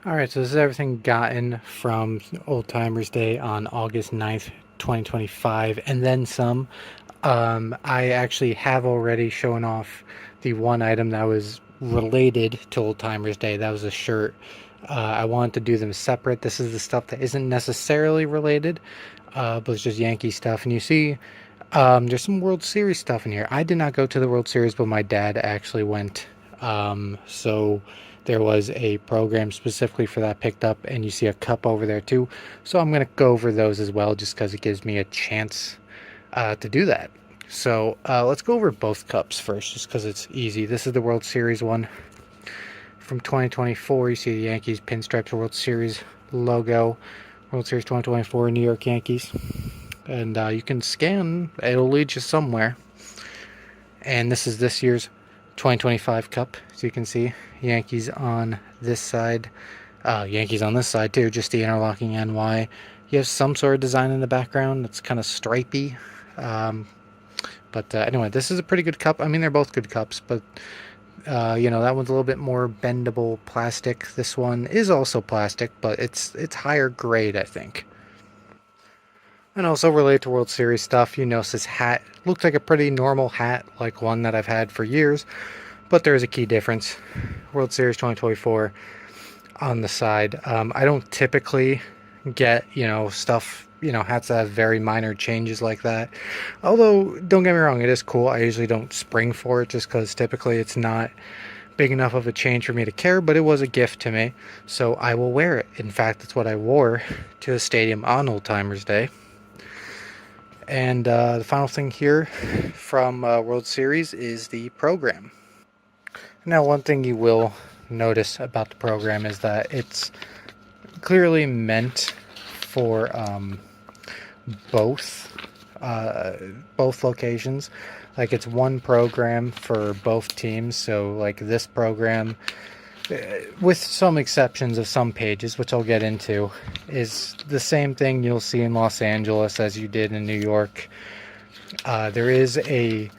Alright, so this is everything gotten from Old Timers Day on August 9th, 2025, and then some. I actually have already shown off the one item that was related to Old Timers Day. That was a shirt. I wanted to do them separate. This is the stuff that isn't necessarily related, but it's just Yankee stuff. And you see, there's some World Series stuff in here. I did not go to the World Series, but my dad actually went. So there was a program specifically for that picked up, and you see a cup over there too. So I'm going to go over those as well, just because it gives me a chance to do that. So let's go over both cups first, just because it's easy. This is the World Series one from 2024. You see the Yankees pinstripes World Series logo. World Series 2024 New York Yankees. And you can scan, it'll lead you somewhere. And this is this year's 2025 cup. So you can see Yankees on this side. Yankees on this side too, just the interlocking NY. You have some sort of design in the background that's kind of stripy. But anyway, this is a pretty good cup. I mean, they're both good cups, but you know, that one's a little bit more bendable plastic. This one is also plastic, but it's higher grade, I think. And also related to World Series stuff, you notice this hat looks like a pretty normal hat, like one that I've had for years, but there is a key difference. World Series 2024 on the side. I don't typically get, you know, stuff, you know, hats that have very minor changes like that. Although, don't get me wrong, it is cool. I usually don't spring for it just because typically it's not big enough of a change for me to care, but it was a gift to me, so I will wear it. In fact, that's what I wore to the stadium on Old Timers Day. And the final thing here from World Series is the program. Now, one thing you will notice about the program is that it's clearly meant for both locations. Like, it's one program for both teams. So like this program, with some exceptions of some pages, which I'll get into, is the same thing you'll see in Los Angeles as you did in New York. There is a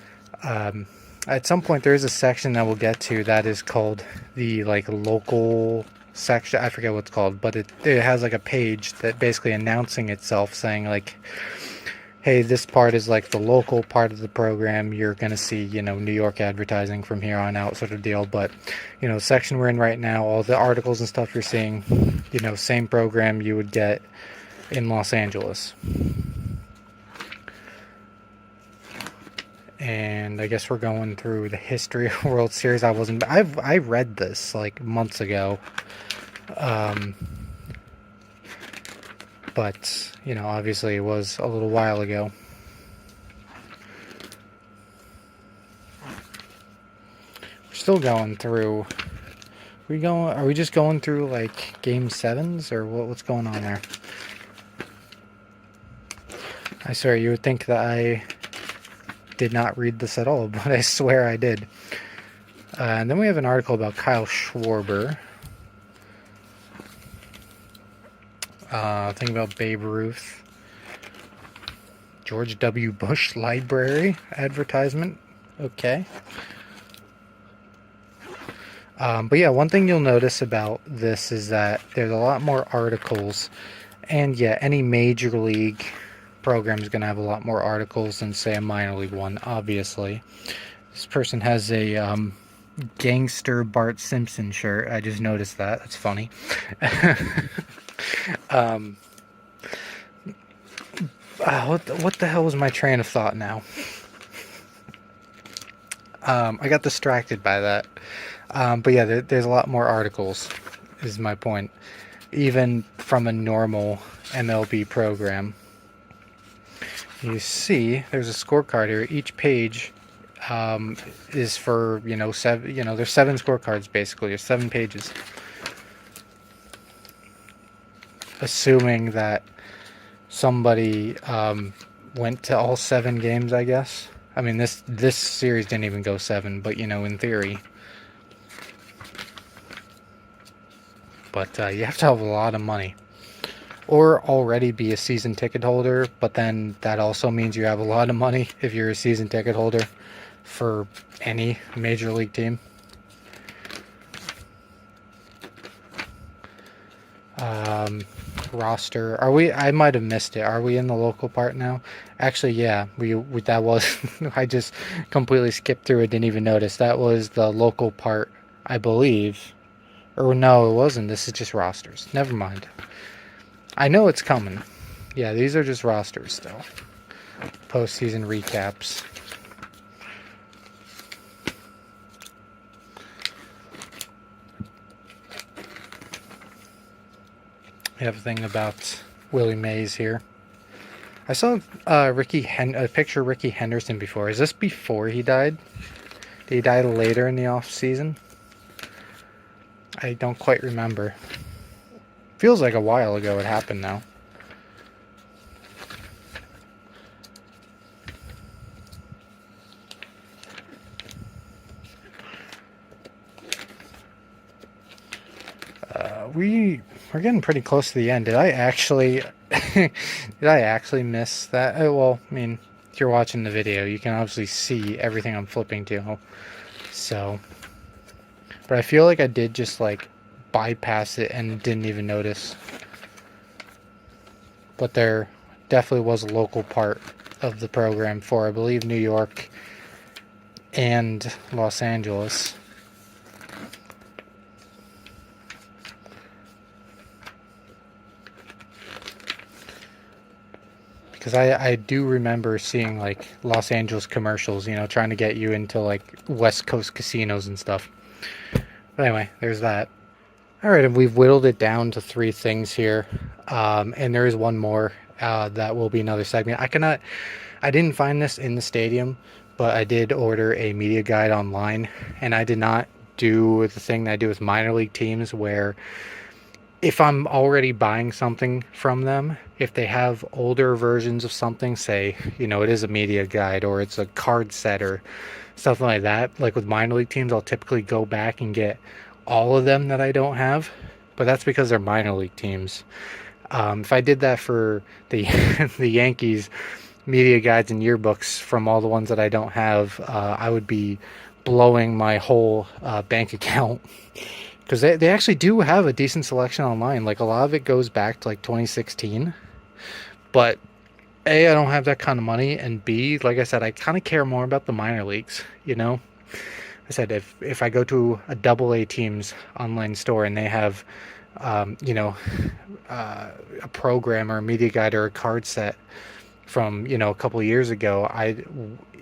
at some point there is a section that we'll get to that is called the like local section. I forget what it's called, but it has like a page that basically announcing itself, saying like, hey, this part is like the local part of the program. You're going to see, you know, New York advertising from here on out, sort of deal. But, you know, section we're in right now, all the articles and stuff you're seeing, you know, same program you would get in Los Angeles. And I guess we're going through the history of World Series. I read this like months ago. But, you know, obviously it was a little while ago. We're still going through. Are we just going through like game sevens, or what's going on there? I swear you would think that I did not read this at all, but I swear I did. And then we have an article about Kyle Schwarber. Thing about Babe Ruth. George W. Bush Library advertisement. Okay. But yeah, one thing you'll notice about this is that there's a lot more articles. And yeah, any major league program is going to have a lot more articles than, say, a minor league one, obviously. This person has a gangster Bart Simpson shirt. I just noticed that. That's funny. What the hell was my train of thought now? I got distracted by that. But yeah, there's a lot more articles, is my point. Even from a normal MLB program. You see, there's a scorecard here. Each page is for, you know, there's 7 scorecards basically, or 7 pages. Assuming that somebody went to all 7 games, I guess. I mean, this series didn't even go 7, but, you know, in theory. But you have to have a lot of money. Or already be a season ticket holder, but then that also means you have a lot of money if you're a season ticket holder for any major league team. roster. Are we? I might have missed it. Are we in the local part now? Actually, yeah. We that was. I just completely skipped through it. Didn't even notice. That was the local part, I believe. Or no, it wasn't. This is just rosters. Never mind. I know it's coming. Yeah, these are just rosters still. Postseason recaps. We have a thing about Willie Mays here. I saw a picture of Ricky Henderson before. Is this before he died? Did he die later in the off season? I don't quite remember. Feels like a while ago it happened now. We're getting pretty close to the end. Did I actually miss that? Well, I mean, if you're watching the video, you can obviously see everything I'm flipping to. So, but I feel like I did just like bypass it and didn't even notice. But there definitely was a local part of the program for, I believe, New York and Los Angeles. Because I do remember seeing like Los Angeles commercials, you know, trying to get you into like West Coast casinos and stuff. But anyway, there's that. All right, and we've whittled it down to 3 things here, and there is one more that will be another segment. I didn't find this in the stadium, but I did order a media guide online, and I did not do the thing that I do with minor league teams where if I'm already buying something from them, if they have older versions of something, say, you know, it is a media guide or it's a card set or something like that, like with minor league teams, I'll typically go back and get all of them that I don't have, but that's because they're minor league teams. If I did that for the the Yankees media guides and yearbooks from all the ones that I don't have, I would be blowing my whole bank account. Because they actually do have a decent selection online. Like, a lot of it goes back to, like, 2016. But, A, I don't have that kind of money. And, B, like I said, I kind of care more about the minor leagues, you know? I said, if I go to a AA team's online store and they have, you know, a program or a media guide or a card set from, you know, a couple of years ago,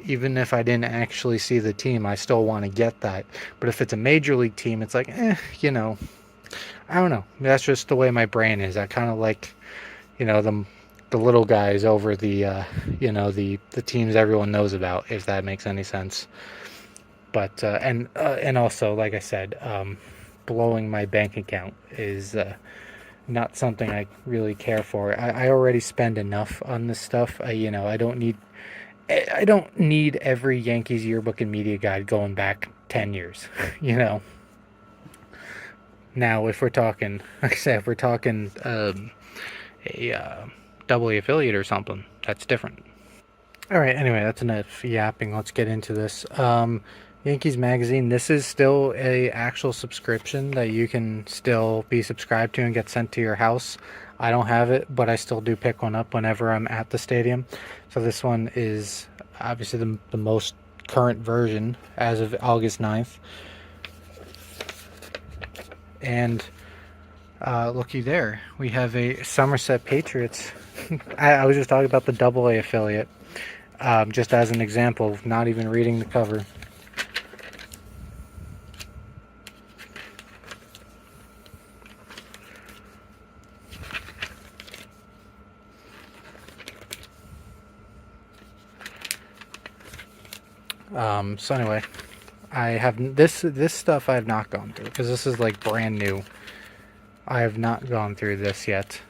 even if I didn't actually see the team, I still want to get that. But if it's a major league team, it's like, you know, I don't know. That's just the way my brain is. I kind of like, you know, the little guys over the, you know, the teams everyone knows about, if that makes any sense. But, and also, like I said, blowing my bank account is not something I really care for. I already spend enough on this stuff. You know, I don't need every Yankees yearbook and media guide going back 10 years, you know. Now, if we're talking, like I said, if we're talking a AA affiliate or something, that's different. All right, anyway, that's enough yapping. Let's get into this. Yankees Magazine, this is still a actual subscription that you can still be subscribed to and get sent to your house. I don't have it, but I still do pick one up whenever I'm at the stadium. So this one is obviously the most current version as of August 9th. And looky there, we have a Somerset Patriots. I was just talking about the AA affiliate, just as an example, not even reading the cover. So anyway, I have this stuff I have not gone through because this is like brand new. I have not gone through this yet.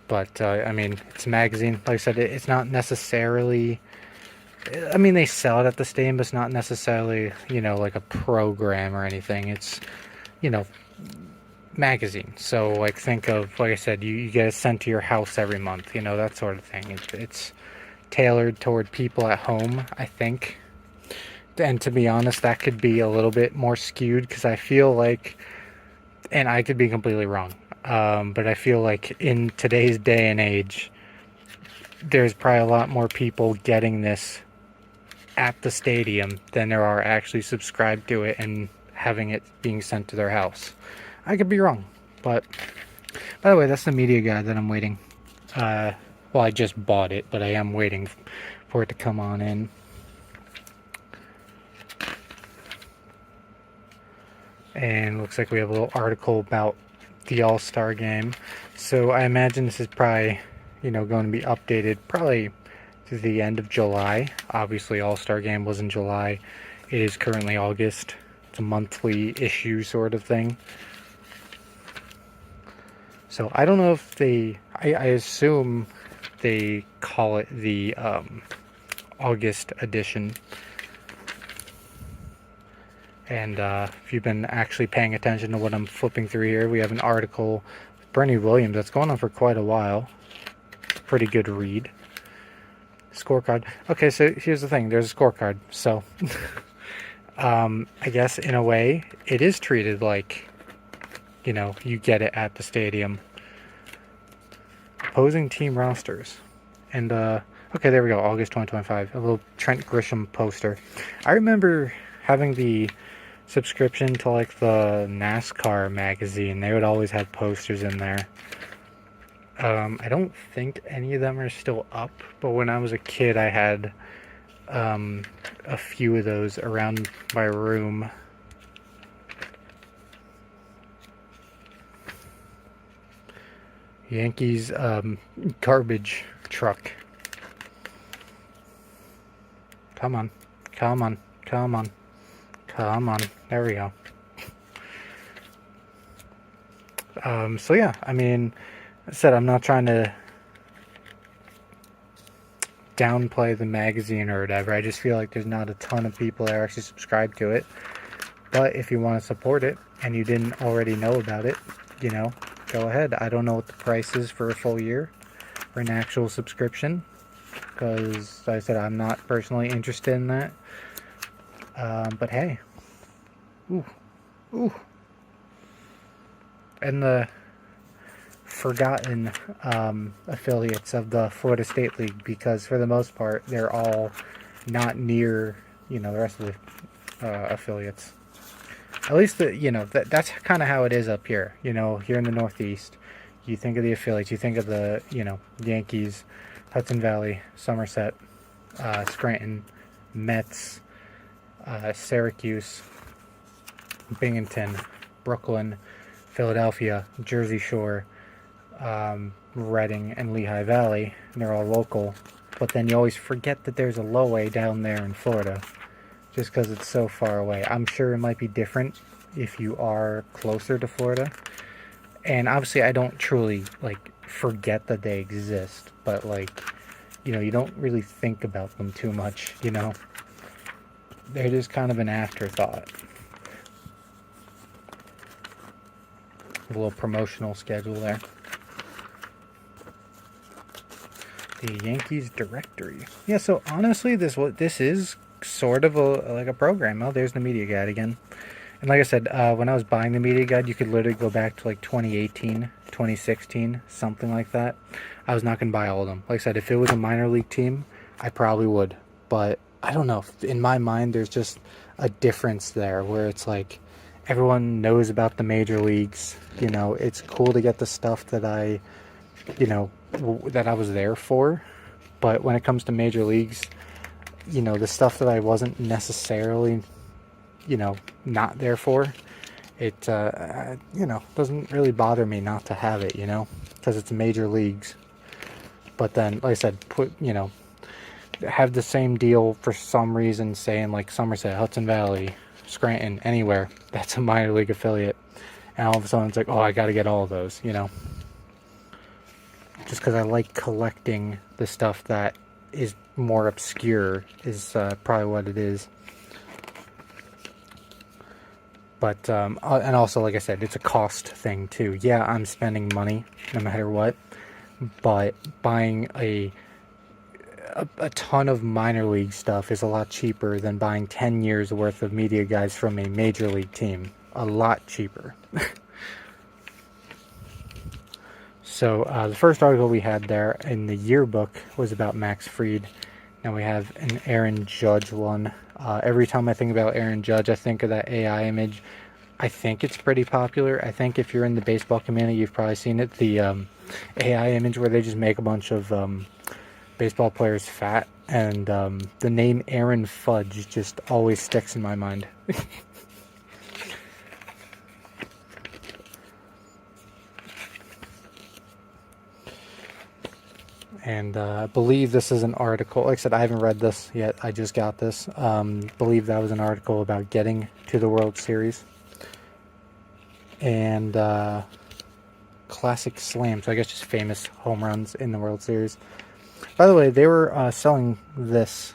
But I mean, it's a magazine. Like I said, it's not necessarily. I mean, they sell it at the stadium, but it's not necessarily, you know, like a program or anything. It's, you know, magazine. So like, think of, like I said, you get it sent to your house every month. You know, that sort of thing. It's tailored toward people at home, I think. And to be honest, that could be a little bit more skewed because I feel like and I could be completely wrong. But I feel like in today's day and age, there's probably a lot more people getting this at the stadium than there are actually subscribed to it and having it being sent to their house. I could be wrong, but by the way, that's the media guide that I'm waiting. Well, I just bought it, but I am waiting for it to come on in. And looks like we have a little article about the All-Star game. So I imagine this is probably, going to be updated probably to the end of July. Obviously, All-Star game was in July. It is currently August. It's a monthly issue sort of thing. So I don't know if I assume they call it the August edition. And if you've been actually paying attention to what I'm flipping through here, we have an article with Bernie Williams that's going on for quite a while. Pretty good read. Scorecard. Okay, so here's the thing. There's a scorecard. So I guess in a way it is treated like, you get it at the stadium. Opposing team rosters. And, okay, there we go. August 2025. A little Trent Grisham poster. I remember having the subscription to like the NASCAR magazine. They would always have posters in there. I don't think any of them are still up, but when I was a kid I had a few of those around my room. Yankees garbage truck. Come on, come on, come on. Come on, there we go. So yeah, I mean, I said I'm not trying to downplay the magazine or whatever. I just feel like there's not a ton of people that are actually subscribed to it. But if you want to support it and you didn't already know about it, go ahead. I don't know what the price is for a full year for an actual subscription, because like I said, I'm not personally interested in that. But hey. Ooh. And the forgotten affiliates of the Florida State League, because for the most part, they're all not near, the rest of the affiliates. At least, that's kind of how it is up here. Here in the Northeast, you think of the affiliates, you think of the, Yankees, Hudson Valley, Somerset, Scranton, Mets, Syracuse, Binghamton, Brooklyn, Philadelphia, Jersey Shore, Reading, and Lehigh Valley. And they're all local. But then you always forget that there's a low A down there in Florida, just because it's so far away. I'm sure it might be different if you are closer to Florida. And obviously I don't truly, forget that they exist. But, you don't really think about them too much, They're just kind of an afterthought. A little promotional schedule there. The Yankees directory. Yeah, so honestly, this is sort of a program. Oh, there's the media guide again. And like I said, when I was buying the media guide, you could literally go back to 2018, 2016, something like that. I was not going to buy all of them. Like I said, if it was a minor league team, I probably would. But I don't know. In my mind, there's just a difference there where it's like everyone knows about the major leagues. It's cool to get the stuff that I was there for. But when it comes to major leagues, the stuff that I wasn't necessarily, not there for, it, doesn't really bother me not to have it, because it's major leagues. But then, like I said, have the same deal for some reason, saying Somerset, Hudson Valley, Scranton, anywhere that's a minor league affiliate, and all of a sudden it's I gotta get all of those, just because I like collecting the stuff that is more obscure is probably what it is. But and also, like I said, it's a cost thing too. Yeah, I'm spending money no matter what, but buying a ton of minor league stuff is a lot cheaper than buying 10 years worth of media guides from a major league team. A lot cheaper. So the first article we had there in the yearbook was about Max Fried. Now we have an Aaron Judge one. Every time I think about Aaron Judge, I think of that AI image. I think it's pretty popular. I think if you're in the baseball community, you've probably seen it. The AI image where they just make a bunch of baseball players fat, and the name Aaron Fudge just always sticks in my mind. And I believe this is an article. Like I said, I haven't read this yet. I just got this. Believe that was an article about getting to the World Series. And classic slam. So I guess just famous home runs in the World Series. By the way, they were selling this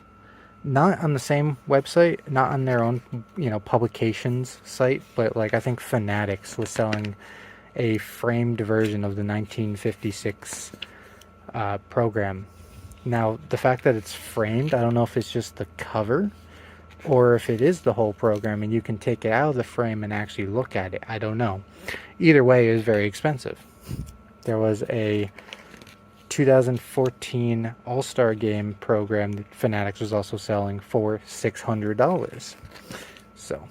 not on the same website, not on their own, publications site, but like I think Fanatics was selling a framed version of the 1956 program. Now, the fact that it's framed, I don't know if it's just the cover or if it is the whole program and you can take it out of the frame and actually look at it. I don't know. Either way, it is very expensive. There was a 2014 All-Star Game program that Fanatics was also selling for $600. So,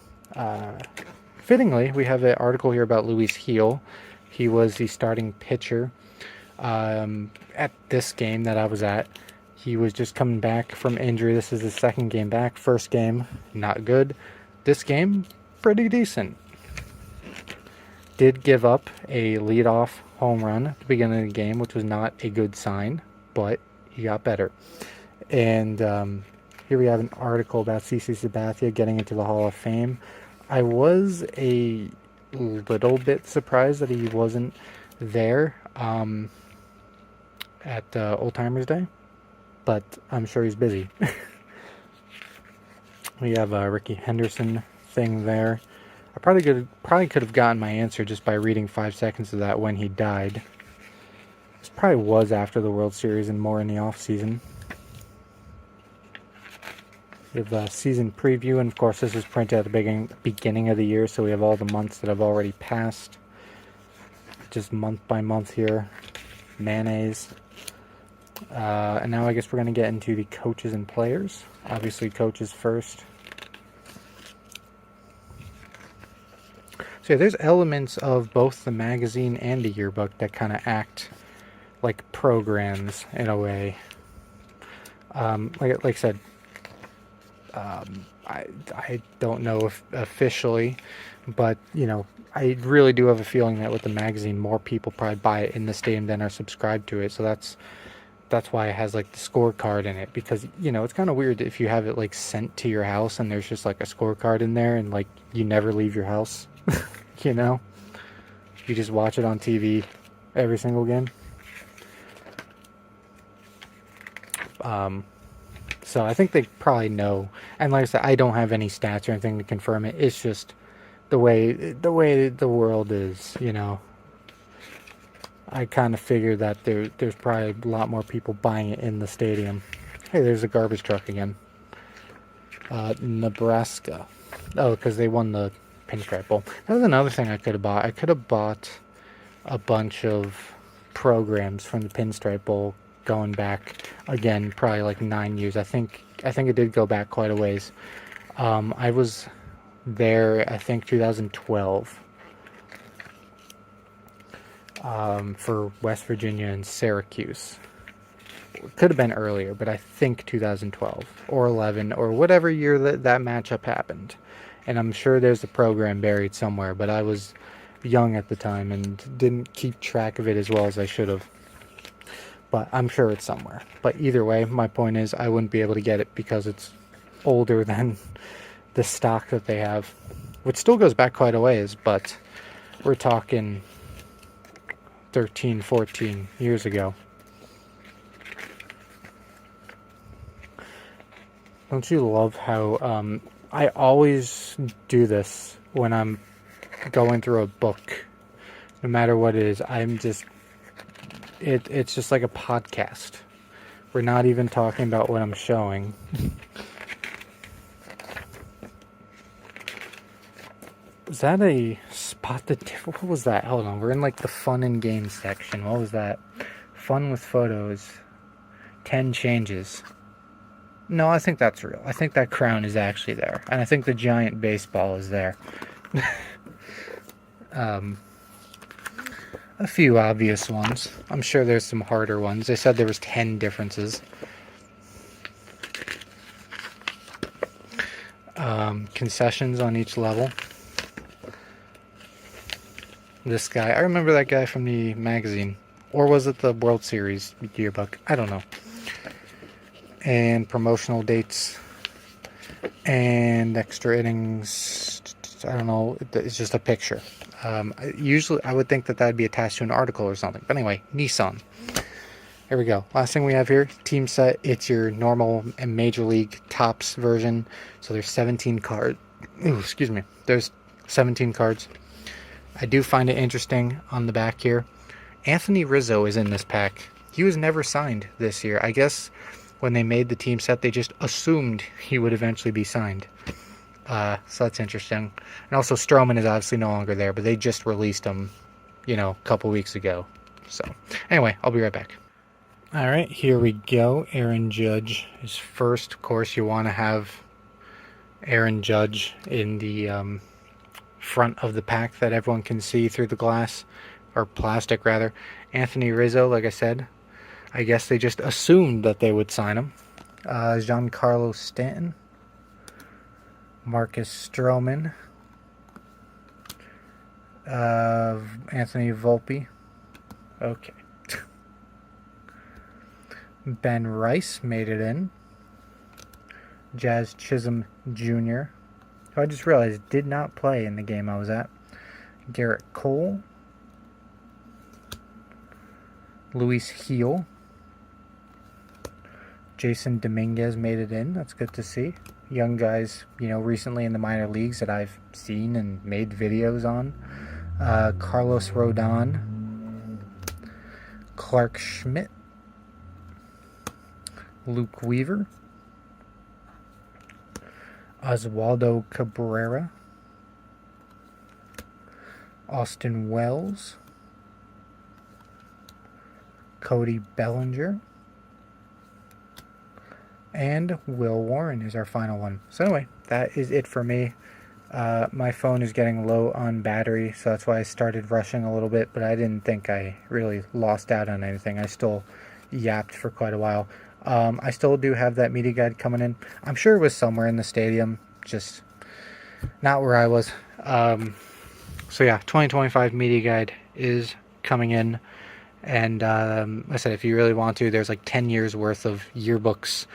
fittingly, we have an article here about Luis Gil. He was the starting pitcher at this game that I was at. He was just coming back from injury. This is his second game back. First game, not good. This game, pretty decent. Did give up a leadoff home run at the beginning of the game, which was not a good sign, but he got better. And here we have an article about CC Sabathia getting into the Hall of Fame. I was a little bit surprised that he wasn't there at Old Timers Day, but I'm sure he's busy. We have a Ricky Henderson thing there. I probably could have gotten my answer just by reading 5 seconds of that when he died. This probably was after the World Series and more in the off season. We have a season preview, and of course this is printed at the beginning of the year, so we have all the months that have already passed. Just month by month here. Mayonnaise. And now I guess we're going to get into the coaches and players. Obviously coaches first. So yeah, there's elements of both the magazine and the yearbook that kind of act like programs in a way. Like I said, I don't know if officially, but I really do have a feeling that with the magazine, more people probably buy it in the stadium than are subscribed to it. So that's why it has like the scorecard in it, because it's kind of weird if you have it like sent to your house and there's just like a scorecard in there and like you never leave your house. You just watch it on TV every single game. So I think they probably know. And like I said, I don't have any stats or anything to confirm it. It's just the way the world is, I kind of figure that there's probably a lot more people buying it in the stadium. Hey, there's a garbage truck again. Nebraska. Oh, because they won the Pinstripe Bowl. That was another thing I could have bought. I could have bought a bunch of programs from the Pinstripe Bowl going back, again, probably like 9 years. I think it did go back quite a ways. I was there, I think, 2012 for West Virginia and Syracuse. It could have been earlier, but I think 2012 or 11 or whatever year that matchup happened. And I'm sure there's a program buried somewhere, but I was young at the time and didn't keep track of it as well as I should have. But I'm sure it's somewhere. But either way, my point is I wouldn't be able to get it because it's older than the stock that they have, which still goes back quite a ways, but we're talking 13, 14 years ago. Don't you love how I always do this when I'm going through a book, no matter what it is. It's just like a podcast. We're not even talking about what I'm showing. Was that a spot the what was that? Hold on, we're in like the fun and games section. What was that? Fun with photos. 10 changes. No, I think that's real. I think that crown is actually there. And I think the giant baseball is there. A few obvious ones. I'm sure there's some harder ones. They said there was 10 differences. Concessions on each level. This guy, I remember that guy from the magazine. Or was it the World Series yearbook? I don't know. And promotional dates. And extra innings. I don't know. It's just a picture. Usually, I would think that that'd be attached to an article or something. But anyway, Nissan. Here we go. Last thing we have here, team set. It's your normal and major league tops version. So there's 17 cards. Ooh, excuse me. There's 17 cards. I do find it interesting on the back here. Anthony Rizzo is in this pack. He was never signed this year. I guess when they made the team set, they just assumed he would eventually be signed. So that's interesting. And also Stroman is obviously no longer there, but they just released him, a couple weeks ago. So anyway, I'll be right back. All right, here we go. Aaron Judge is first. Of course, you want to have Aaron Judge in the front of the pack that everyone can see through the glass, or plastic rather. Anthony Rizzo, like I said, I guess they just assumed that they would sign him. Giancarlo Stanton. Marcus Stroman, Anthony Volpe, okay. Ben Rice made it in. Jazz Chisholm Jr., who I just realized did not play in the game I was at. Garrett Cole, Luis Gil, Jason Dominguez made it in. That's good to see. Young guys, recently in the minor leagues that I've seen and made videos on. Carlos Rodon, Clark Schmidt, Luke Weaver, Oswaldo Cabrera, Austin Wells, Cody Bellinger, and Will Warren is our final one. So anyway, that is it for me. My phone is getting low on battery, so that's why I started rushing a little bit, but I didn't think I really lost out on anything. I still yapped for quite a while. I still do have that media guide coming in. I'm sure it was somewhere in the stadium, just not where I was. So yeah, 2025 media guide is coming in. And like I said, if you really want to, there's like 10 years worth of yearbooks,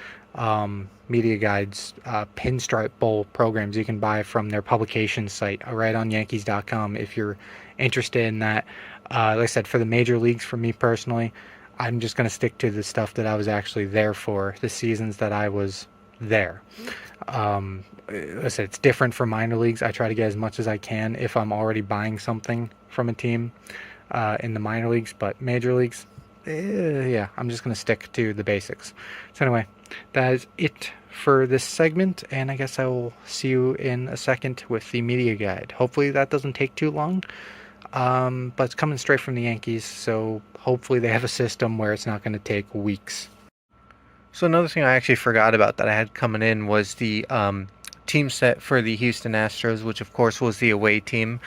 media guides, pinstripe bowl programs you can buy from their publication site right on Yankees.com if you're interested in that. Like I said, for the major leagues, for me personally, I'm just going to stick to the stuff that I was actually there for, the seasons that I was there. Like I said, it's different for minor leagues. I try to get as much as I can if I'm already buying something from a team in the minor leagues, but major leagues, yeah, I'm just going to stick to the basics. So anyway, that is it for this segment, and I guess I will see you in a second with the media guide. Hopefully that doesn't take too long, but it's coming straight from the Yankees, so hopefully they have a system where it's not going to take weeks. So another thing I actually forgot about that I had coming in was the team set for the Houston Astros, which of course was the away team.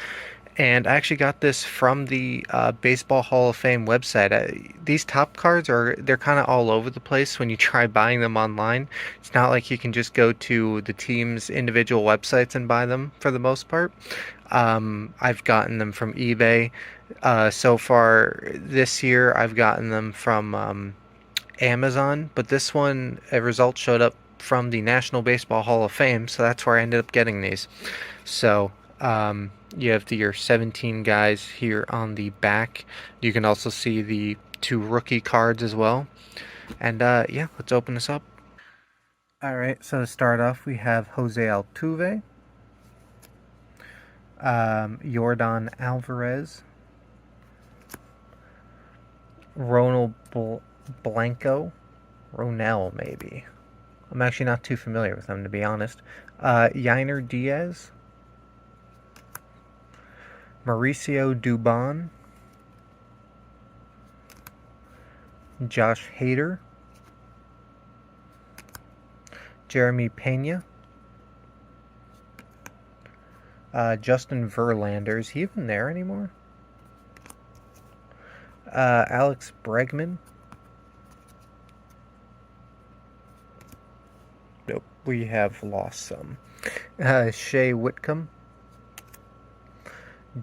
And I actually got this from the Baseball Hall of Fame website. These top cards they're kind of all over the place when you try buying them online. It's not like you can just go to the team's individual websites and buy them for the most part. I've gotten them from eBay. So far this year, I've gotten them from Amazon. But this one, a result showed up from the National Baseball Hall of Fame, so that's where I ended up getting these. So you have your 17 guys here on the back. You can also see the 2 rookie cards as well. And yeah, let's open this up. Alright, so to start off, we have Jose Altuve, Yordan Alvarez, Ronald Blanco, Ronell maybe. I'm actually not too familiar with him, to be honest. Yainer Diaz, Mauricio Dubon, Josh Hader, Jeremy Pena, Justin Verlander. Is he even there anymore? Alex Bregman. Nope, we have lost some. Shea Whitcomb,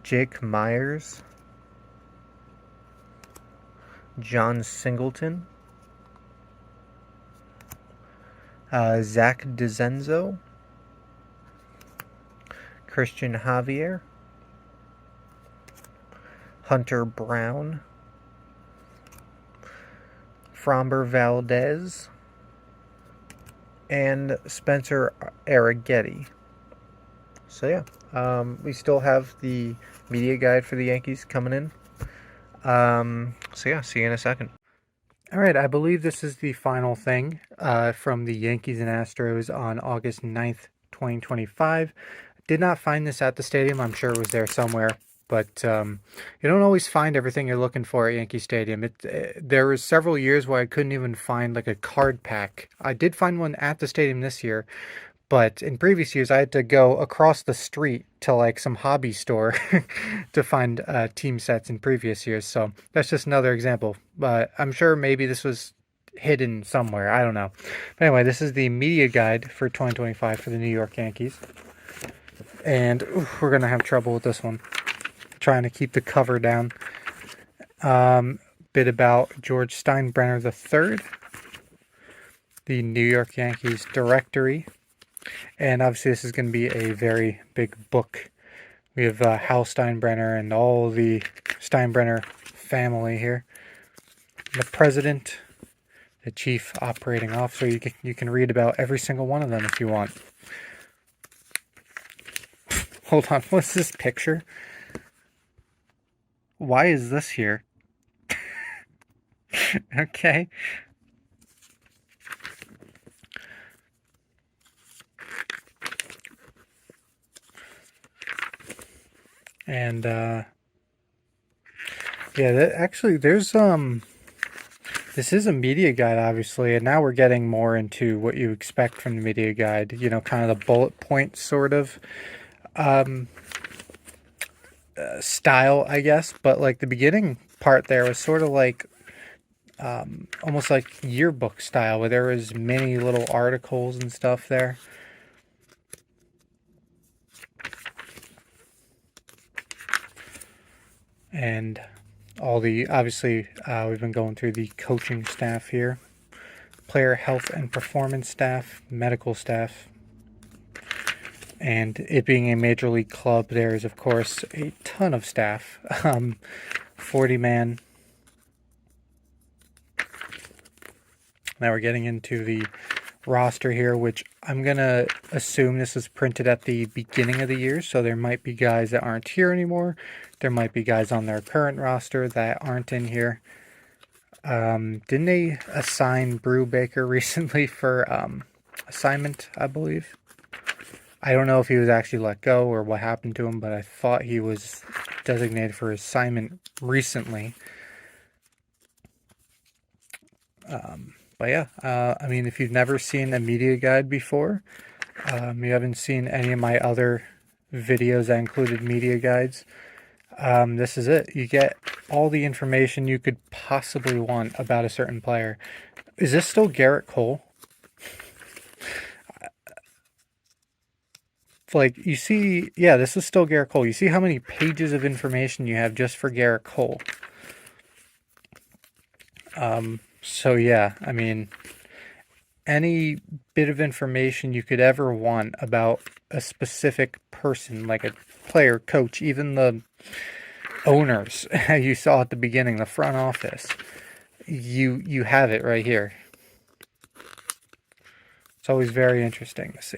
Jake Myers, John Singleton, Zach DeZenzo, Christian Javier, Hunter Brown, Framber Valdez, and Spencer Arrighetti. So yeah, we still have the media guide for the Yankees coming in. So yeah, see you in a second. All right, I believe this is the final thing from the Yankees and Astros on August 9th, 2025. Did not find this at the stadium. I'm sure it was there somewhere. But you don't always find everything you're looking for at Yankee Stadium. There was several years where I couldn't even find like a card pack. I did find one at the stadium this year, but in previous years I had to go across the street to like some hobby store to find team sets in previous years. So that's just another example. But I'm sure maybe this was hidden somewhere. I don't know. But anyway, this is the media guide for 2025 for the New York Yankees. And we're going to have trouble with this one. Trying to keep the cover down. Bit about George Steinbrenner III, the New York Yankees directory, and obviously this is going to be a very big book. We have Hal Steinbrenner and all the Steinbrenner family here. The president, the chief operating officer. You can read about every single one of them if you want. Hold on, what's this picture? Why is this here? Okay. And yeah, actually there's this is a media guide obviously, and now we're getting more into what you expect from the media guide, you know, kind of the bullet point sort of style, I guess. But like the beginning part there was sort of like almost like yearbook style, where there was many little articles and stuff there. And all the, obviously, we've been going through the coaching staff here, player health and performance staff, medical staff, and it being a major league club, there is, of course, a ton of staff, 40-man. Now we're getting into the roster here, which I'm going to assume this was printed at the beginning of the year, so there might be guys that aren't here anymore. There might be guys on their current roster that aren't in here. Didn't they assign Brubaker recently for assignment, I believe? I don't know if he was actually let go or what happened to him, but I thought he was designated for assignment recently. But yeah, I mean, if you've never seen a media guide before, you haven't seen any of my other videos that included media guides, this is it. You get all the information you could possibly want about a certain player. Is this still Garrett Cole? Like, you see, yeah, this is still Garrett Cole. You see how many pages of information you have just for Garrett Cole. So yeah, I mean, any bit of information you could ever want about a specific person, like a player, coach, even the owners you saw at the beginning, the front office, you have it right here. It's always very interesting to see.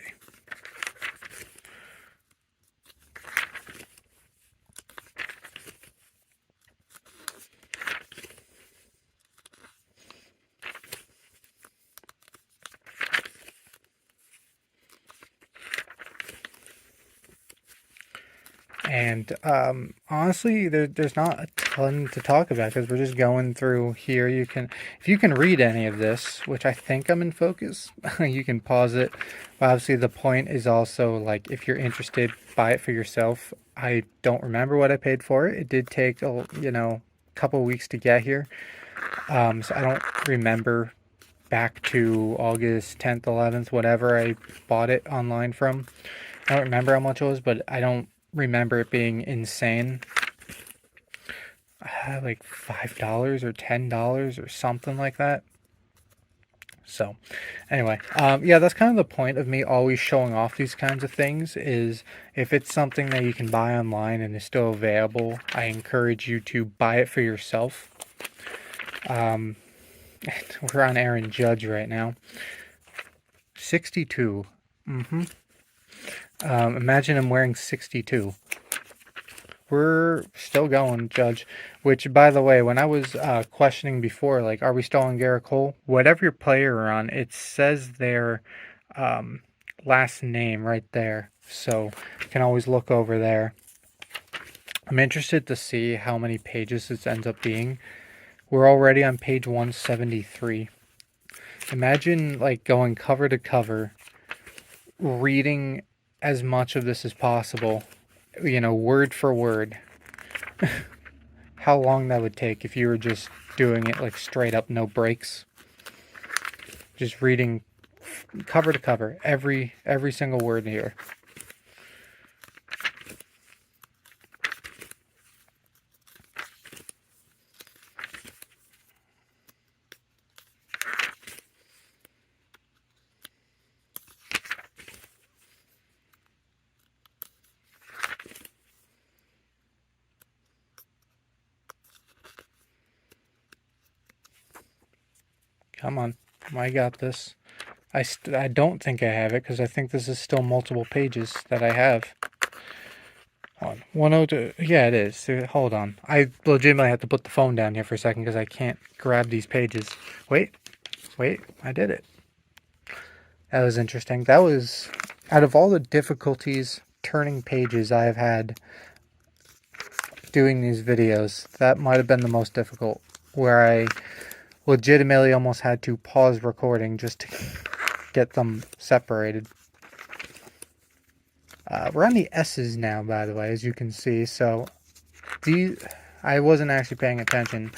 And honestly, there's not a ton to talk about because we're just going through here. If you can read any of this, which I think I'm in focus, you can pause it. But obviously, the point is also like if you're interested, buy it for yourself. I don't remember what I paid for it. It did take a couple weeks to get here, so I don't remember back to August 10th, 11th, whatever I bought it online from. I don't remember how much it was, but I don't remember it being insane. Like $5 or $10 or something like that. So, anyway, yeah, that's kind of the point of me always showing off these kinds of things. Is if it's something that you can buy online and is still available, I encourage you to buy it for yourself. We're on Aaron Judge right now. 62. Mm-hmm. Imagine him wearing 62. We're still going, Judge. Which, by the way, when I was questioning before, like, are we still on Garrett Cole? Whatever your player are on, it says their um, last name right there. So you can always look over there. I'm interested to see how many pages this ends up being. We're already on page 173. Imagine, like, going cover to cover, reading as much of this as possible, word for word. How long that would take if you were just doing it like straight up, no breaks. Just reading cover to cover, every single word here. Come on, I got this. I don't think I have it because I think this is still multiple pages that I have. Hold on. 102. Yeah, it is. Hold on. I legitimately have to put the phone down here for a second because I can't grab these pages. Wait. I did it. That was interesting. That was, out of all the difficulties turning pages I've had doing these videos, that might have been the most difficult. Where I legitimately almost had to pause recording just to get them separated. We're on the S's now, by the way, as you can see. So, I wasn't actually paying attention.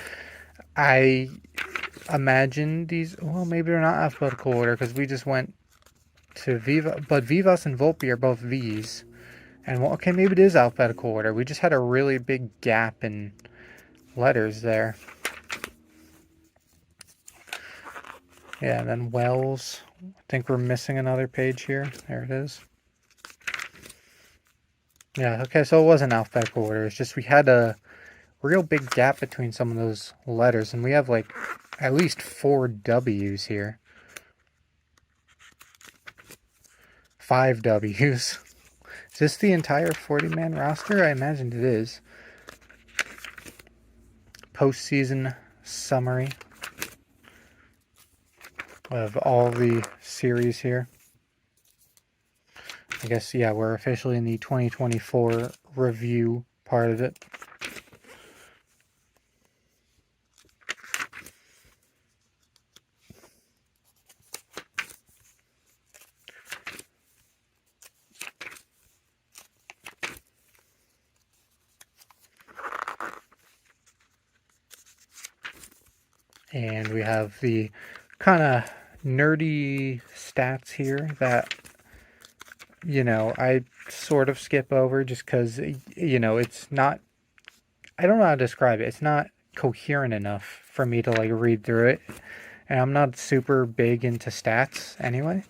I imagine these, well, maybe they're not alphabetical order because we just went to Viva, but Vivas and Volpe are both V's. And, well, okay, maybe it is alphabetical order. We just had a really big gap in letters there. Yeah, and then Wells. I think we're missing another page here. There it is. Yeah, okay, so it wasn't alphabetical order. It's just we had a real big gap between some of those letters, and we have like at least 4 W's here. 5 W's. Is this the entire 40-man roster? I imagined it is. Postseason summary of all the series here. I guess, yeah, we're officially in the 2024 review part of it. And we have the kind of nerdy stats here that, I sort of skip over just because, it's not, I don't know how to describe it. It's not coherent enough for me to like read through it. And I'm not super big into stats anyway.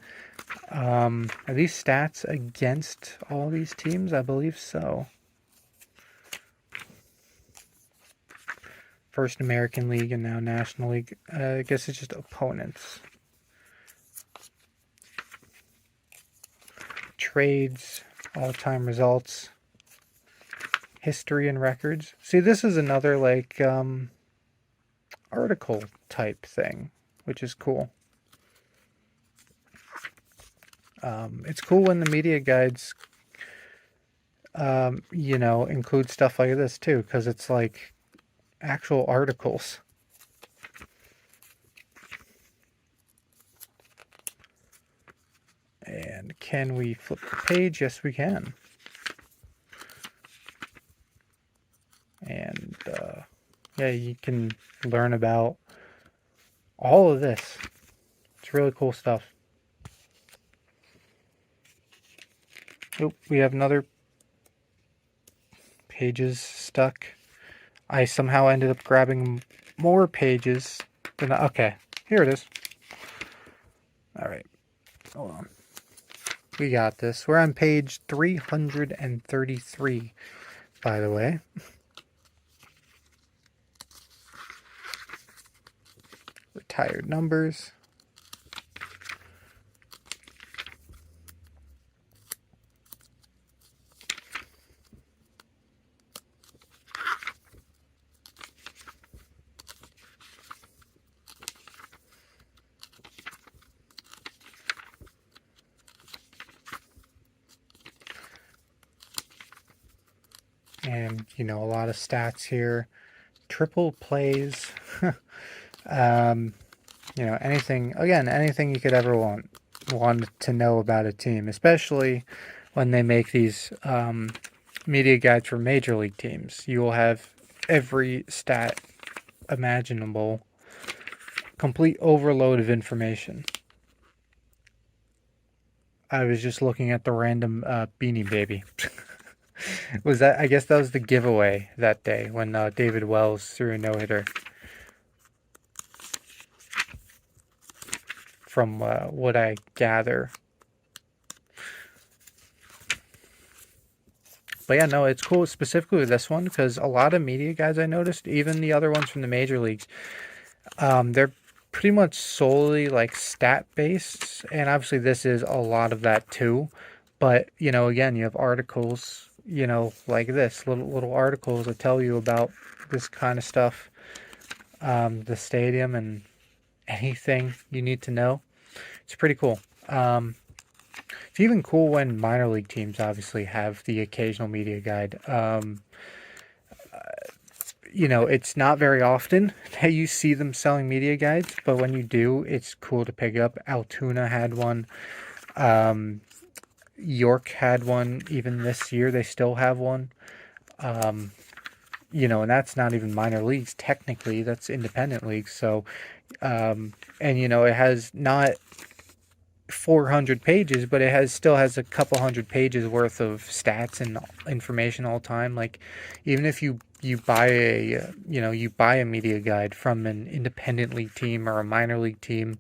Are these stats against all these teams? I believe so. First American League and now National League. I guess it's just opponents. Trades, all-time results, history and records. See, this is another like article type thing, which is cool. It's cool when the media guides include stuff like this too, because it's like actual articles. And can we flip the page? Yes, we can. And yeah, you can learn about all of this. It's really cool stuff. Oh, we have another pages stuck. I somehow ended up grabbing more pages than okay, here it is. All right, hold on. We got this. We're on page 333, by the way. Retired numbers. And, a lot of stats here. Triple plays. Anything you could ever want to know about a team, especially when they make these media guides for major league teams. You will have every stat imaginable, complete overload of information. I was just looking at the random Beanie Baby. I guess that was the giveaway that day when David Wells threw a no-hitter. From what I gather. But yeah, no, it's cool specifically with this one because a lot of media guys I noticed, even the other ones from the major leagues, they're pretty much solely like stat based, and obviously this is a lot of that too. But again, you have articles, like this little articles that tell you about this kind of stuff, the stadium and anything you need to know. It's pretty cool. It's even cool when minor league teams obviously have the occasional media guide. It's not very often that you see them selling media guides, but when you do, it's cool to pick up. Altoona had one. York had one. Even this year, they still have one. And that's not even minor leagues. Technically, that's independent leagues. So, it has not 400 pages, but it still has a couple hundred pages worth of stats and information all the time. Like, even if you buy a media guide from an independent league team or a minor league team,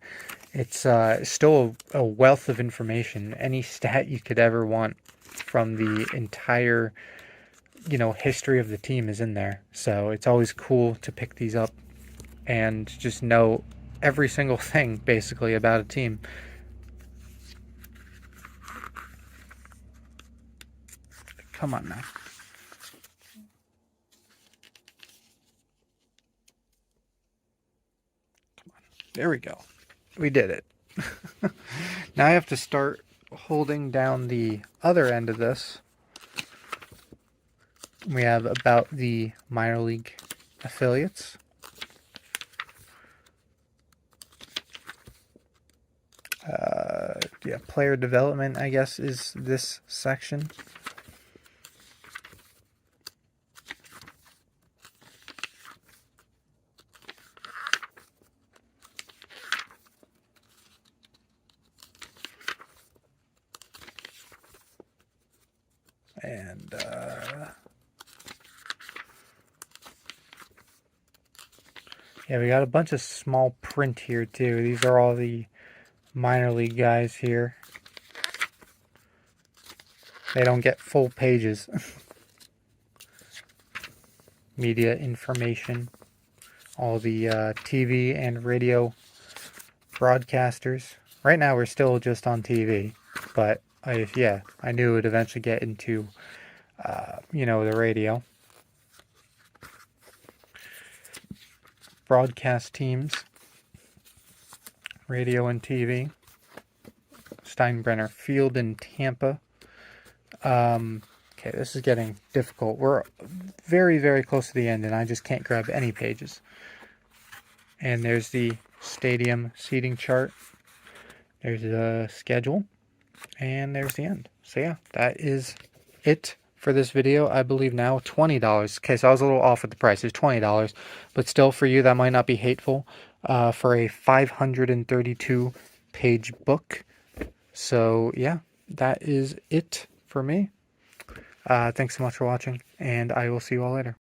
it's still a wealth of information. Any stat you could ever want from the entire history of the team is in there. So it's always cool to pick these up and just know every single thing basically about a team. Come on now. Come on. There we go. We did it. Now I have to start holding down the other end of this. We have about the minor league affiliates. Player development, I guess, is this section. And we got a bunch of small print here too. These are all the minor league guys here. They don't get full pages. Media information. All the TV and radio broadcasters. Right now we're still just on TV, but I knew it would eventually get into the radio. Broadcast teams, radio and TV. Steinbrenner Field in Tampa. Okay, this is getting difficult. We're very, very close to the end, and I just can't grab any pages. And there's the stadium seating chart. There's the schedule. And there's the end. So yeah, that is it for this video. I believe now $20. Okay, so I was a little off with the price. It's $20. But still, for you, that might not be hateful for a 532 page book. So yeah, that is it for me. Thanks so much for watching, and I will see you all later.